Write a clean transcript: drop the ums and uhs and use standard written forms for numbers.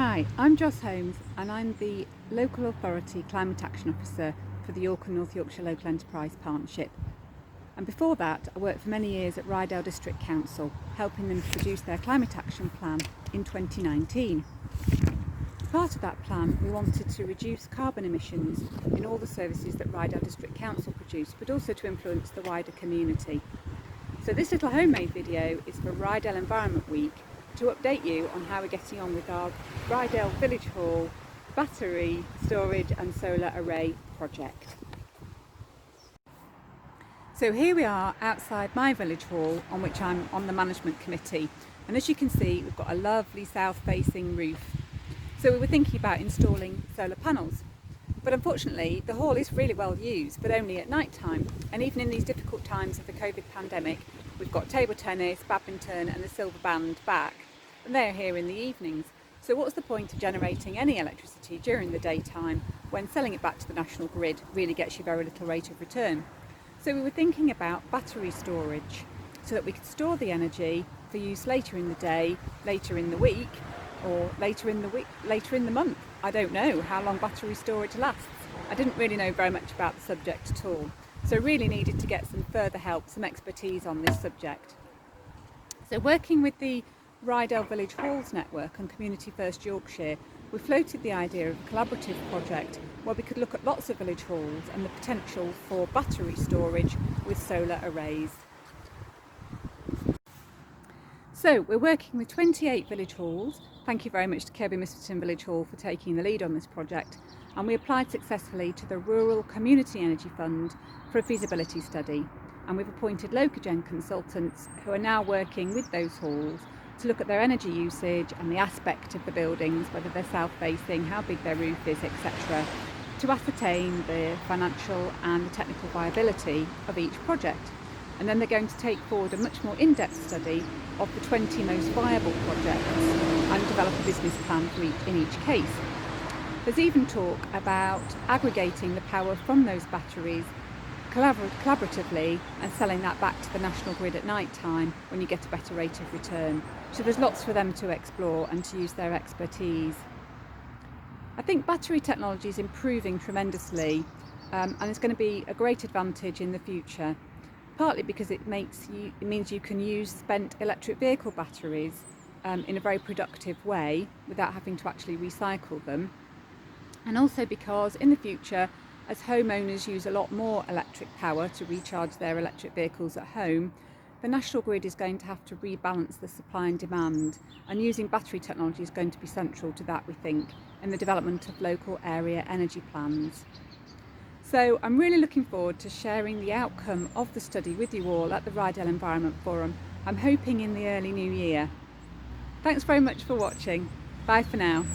Hi, I'm Jos Holmes and I'm the Local Authority Climate Action Officer for the York and North Yorkshire Local Enterprise Partnership. And before that, I worked for many years at Rydale District Council, helping them produce their Climate Action Plan in 2019. As part of that plan, we wanted to reduce carbon emissions in all the services that Rydale District Council produce, but also to influence the wider community. So this little homemade video is for Rydale Environment Week, to update you on how we're getting on with our Rydale Village Hall battery storage and solar array project. So here we are outside my village hall, on which I'm on the management committee, and as you can see we've got a lovely south facing roof. So we were thinking about installing solar panels, but unfortunately the hall is really well used, but only at night time, and even in these difficult times of the COVID pandemic we've got table tennis, badminton and the silver band back, and they're here in the evenings. So what's the point of generating any electricity during the daytime when selling it back to the national grid really gets you very little rate of return? So we were thinking about battery storage, so that we could store the energy for use later in the day, later in the week, or later in the month. I don't know how long battery storage lasts. I didn't really know very much about the subject at all, so really needed to get some further help, some expertise on this subject. So working with the Rydale Village Halls Network and Community First Yorkshire, we floated the idea of a collaborative project where we could look at lots of village halls and the potential for battery storage with solar arrays. So we're working with 28 village halls. Thank you very much to Kirby Misverton Village Hall for taking the lead on this project, and we applied successfully to the Rural Community Energy Fund for a feasibility study, and we've appointed Locogen consultants who are now working with those halls to look at their energy usage and the aspect of the buildings, whether they're south-facing, how big their roof is, etc., to ascertain the financial and the technical viability of each project. And then they're going to take forward a much more in-depth study of the 20 most viable projects and develop a business plan for in each case. There's even talk about aggregating the power from those batteries collaboratively and selling that back to the national grid at night time when you get a better rate of return. So there's lots for them to explore and to use their expertise. I think battery technology is improving tremendously, and it's going to be a great advantage in the future, partly because it means you can use spent electric vehicle batteries in a very productive way without having to actually recycle them, and also because in the future, as homeowners use a lot more electric power to recharge their electric vehicles at home, the national grid is going to have to rebalance the supply and demand, and using battery technology is going to be central to that, we think, in the development of local area energy plans. So I'm really looking forward to sharing the outcome of the study with you all at the Rydale Environment Forum. I'm hoping in the early new year. Thanks very much for watching. Bye for now.